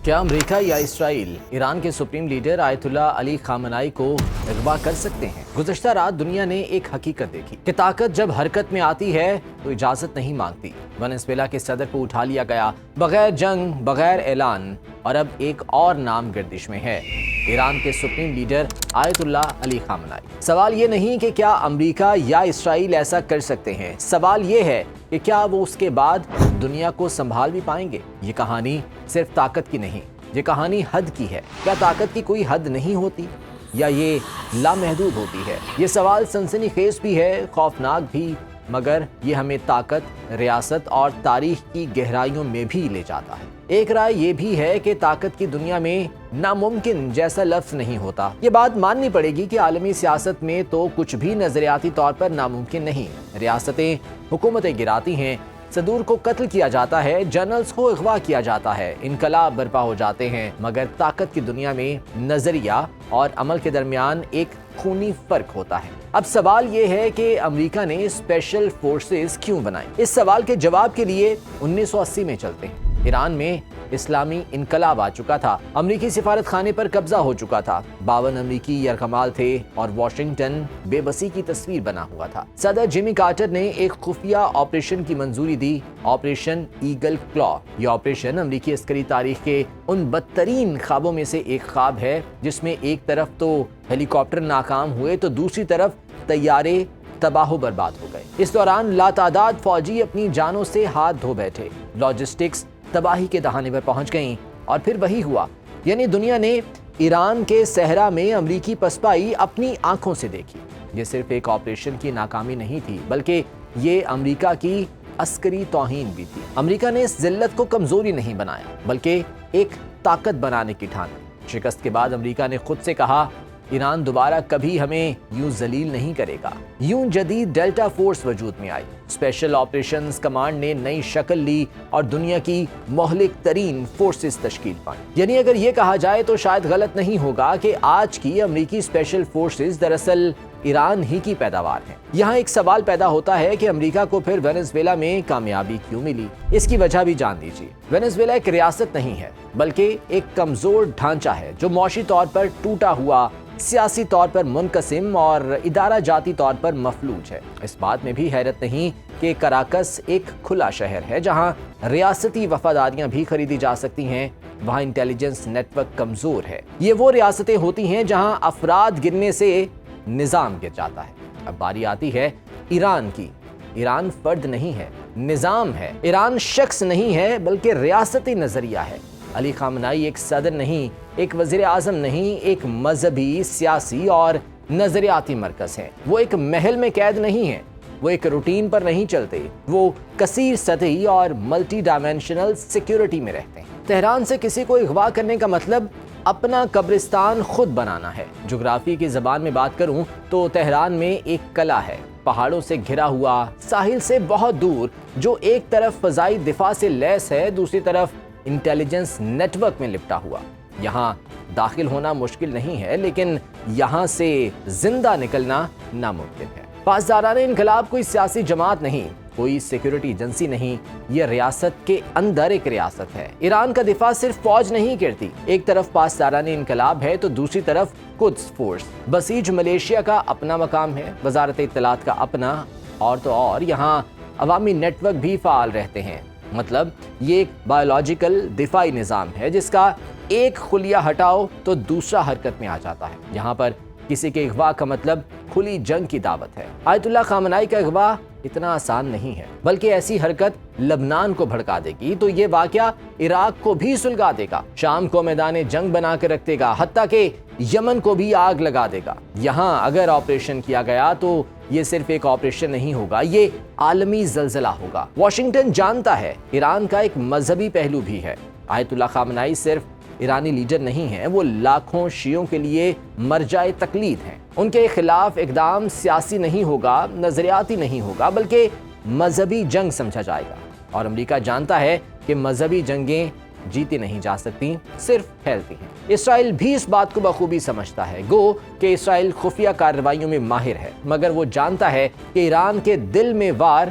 کیا امریکہ یا اسرائیل ایران کے سپریم لیڈر آیت اللہ علی خامنائی کو اغوا کر سکتے ہیں؟ گزشتہ رات دنیا نے ایک حقیقت دیکھی کہ طاقت جب حرکت میں آتی ہے تو اجازت نہیں مانگتی۔ ونیزویلا کے صدر کو اٹھا لیا گیا بغیر جنگ، بغیر اعلان، اور اب ایک اور نام گردش میں ہے، ایران کے سپریم لیڈر آیت اللہ علی خامنائی۔ سوال یہ نہیں کہ کیا امریکہ یا اسرائیل ایسا کر سکتے ہیں، سوال یہ ہے کہ کیا وہ اس کے بعد دنیا کو سنبھال بھی پائیں گے؟ یہ کہانی صرف طاقت کی نہیں، یہ کہانی حد کی ہے۔ کیا طاقت کی کوئی حد نہیں ہوتی یا یہ لامحدود ہوتی ہے؟ یہ سوال سنسنی خیز بھی ہے، خوفناک بھی، مگر یہ ہمیں طاقت، ریاست اور تاریخ کی گہرائیوں میں بھی لے جاتا ہے۔ ایک رائے یہ بھی ہے کہ طاقت کی دنیا میں ناممکن جیسا لفظ نہیں ہوتا۔ یہ بات ماننی پڑے گی کہ عالمی سیاست میں تو کچھ بھی نظریاتی طور پر ناممکن نہیں۔ ریاستیں حکومتیں گراتی ہیں، صدور کو قتل کیا جاتا ہے، جنرلز کو اغوا کیا جاتا ہے، انقلاب برپا ہو جاتے ہیں، مگر طاقت کی دنیا میں نظریہ اور عمل کے درمیان ایک خونی فرق ہوتا ہے۔ اب سوال یہ ہے کہ امریکہ نے اسپیشل فورسز کیوں بنائیں؟ اس سوال کے جواب کے لیے 1980 میں چلتے ہیں۔ ایران میں اسلامی انقلاب آ چکا تھا، امریکی سفارت خانے پر قبضہ ہو چکا تھا، 52 امریکی یرغمال تھے اور واشنگٹن بے بسی کی تصویر بنا ہوا تھا۔ صدر جیمی کارٹر نے ایک خفیہ آپریشن کی منظوری دی، آپریشن ایگل کلا۔ یہ آپریشن امریکی عسکری تاریخ کے ان بدترین خوابوں میں سے ایک خواب ہے جس میں ایک طرف تو ہیلی کاپٹر ناکام ہوئے تو دوسری طرف طیارے تباہ و برباد ہو گئے۔ اس دوران لاتعداد فوجی اپنی جانوں سے ہاتھ دھو بیٹھے، لاجسٹکس تباہی کے دہانے پر پہنچ گئیں، اور پھر وہی ہوا، یعنی دنیا نے ایران کے صحرا میں امریکی پسپائی اپنی آنکھوں سے دیکھی۔ یہ صرف ایک آپریشن کی ناکامی نہیں تھی، بلکہ یہ امریکہ کی عسکری توہین بھی تھی۔ امریکہ نے اس ذلت کو کمزوری نہیں بنایا، بلکہ ایک طاقت بنانے کی ٹھانی۔ شکست کے بعد امریکہ نے خود سے کہا، ایران دوبارہ کبھی ہمیں یوں ذلیل نہیں کرے گا۔ یوں جدید ڈیلٹا فورس وجود میں آئی، اسپیشل آپریشنز کمانڈ نے نئی شکل لی اور دنیا کی مہلک ترین فورسز تشکیل پائیں۔ یعنی اگر یہ کہا جائے تو شاید غلط نہیں ہوگا کہ آج کی امریکی اسپیشل فورسز دراصل ایران ہی کی پیداوار ہیں۔ یہاں ایک سوال پیدا ہوتا ہے کہ امریکہ کو پھر وینزویلا میں کامیابی کیوں ملی؟ اس کی وجہ بھی جان دیجیے۔ وینزویلا ایک ریاست نہیں ہے، بلکہ ایک کمزور ڈھانچہ ہے جو معاشی طور پر ٹوٹا ہوا، سیاسی طور پر منقسم اور ادارہ جاتی طور پر مفلوج ہے۔ اس بات میں بھی حیرت نہیں کہ کراکس ایک کھلا شہر ہے جہاں ریاستی وفاداریاں بھی خریدی جا سکتی ہیں، وہاں انٹیلیجنس نیٹ ورک کمزور ہے۔ یہ وہ ریاستیں ہوتی ہیں جہاں افراد گرنے سے نظام گر جاتا ہے۔ اب باری آتی ہے ایران کی۔ ایران فرد نہیں ہے، نظام ہے۔ ایران شخص نہیں ہے بلکہ ریاستی نظریہ ہے۔ علی خامنائی ایک صدر نہیں، ایک وزیر اعظم نہیں، ایک مذہبی، سیاسی اور نظریاتی مرکز ہے۔ وہ ایک محل میں قید نہیں ہے، وہ ایک روٹین پر نہیں چلتے، وہ کثیر سطحی اور ملٹی ڈائمینشنل سیکیورٹی میں رہتے ہیں۔ تہران سے کسی کو اغوا کرنے کا مطلب اپنا قبرستان خود بنانا ہے۔ جغرافی کی زبان میں بات کروں تو تہران میں ایک قلعہ ہے، پہاڑوں سے گھرا ہوا، ساحل سے بہت دور، جو ایک طرف فضائی دفاع سے لیس ہے، دوسری طرف انٹیلیجنس نیٹ ورک میں لپٹا ہوا۔ یہاں داخل ہونا مشکل نہیں ہے، لیکن یہاں سے زندہ نکلنا ناممکن ہے۔ پاسداران انقلاب کوئی سیاسی جماعت نہیں، کوئی سیکیورٹی ایجنسی نہیں، یہ ریاست کے اندر ایک ریاست ہے۔ ایران کا دفاع صرف فوج نہیں کرتی، ایک طرف پاسداران انقلاب ہے تو دوسری طرف قدس فورس۔ بسیج ملیشیا کا اپنا مقام ہے، وزارت اطلاعات کا اپنا، اور تو اور یہاں عوامی نیٹ ورک بھی فعال رہتے ہیں۔ مطلب یہ ایک بایولوجیکل دفاعی نظام ہے جس کا ایک خلیہ ہٹاؤ تو دوسرا حرکت میں آ جاتا ہے۔ یہاں پر کسی کے اغوا کا مطلب کھلی جنگ کی دعوت ہے۔ آیت اللہ خامنائی کا اغوا اتنا آسان نہیں ہے، بلکہ ایسی حرکت لبنان کو بھڑکا دے گی تو یہ واقعہ عراق کو بھی سلگا دے گا، شام کو میدان جنگ بنا کر رکھ دے گا، حتیٰ کہ یمن کو بھی آگ لگا دے گا۔ یہاں اگر آپریشن کیا گیا تو یہ صرف ایک آپریشن نہیں ہوگا، یہ عالمی زلزلہ ہوگا۔ واشنگٹن جانتا ہے ایران کا ایک مذہبی پہلو بھی ہے۔ آیت اللہ خامنائی صرف ایرانی لیڈر نہیں ہیں، وہ لاکھوں شیعوں کے لیے مرجع تقلید ہیں۔ ان کے خلاف اقدام سیاسی نہیں ہوگا، نظریاتی نہیں ہوگا، بلکہ مذہبی جنگ سمجھا جائے گا۔ اور امریکہ جانتا ہے کہ مذہبی جنگیں جیتی نہیں جا سکتی، صرف پھیلتی ہیں۔ اسرائیل بھی اس بات کو بخوبی سمجھتا ہے، گو کہ اسرائیل خفیہ کارروائیوں میں ماہر ہے، مگر وہ جانتا ہے کہ ایران کے دل میں وار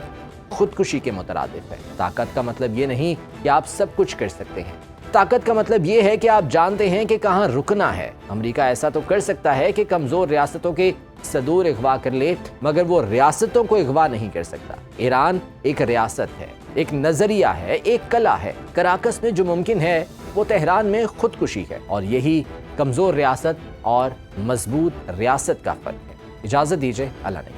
خودکشی کے مترادف ہے۔ طاقت کا مطلب یہ نہیں کہ آپ سب کچھ کر سکتے ہیں، طاقت کا مطلب یہ ہے کہ آپ جانتے ہیں کہ کہاں رکنا ہے۔ امریکہ ایسا تو کر سکتا ہے کہ کمزور ریاستوں کے صدور اغوا کر لے، مگر وہ ریاستوں کو اغوا نہیں کر سکتا۔ ایران ایک ریاست ہے، ایک نظریہ ہے، ایک کلا ہے۔ کراکس میں جو ممکن ہے وہ تہران میں خودکشی ہے، اور یہی کمزور ریاست اور مضبوط ریاست کا فرق ہے۔ اجازت دیجیے، اللہ نے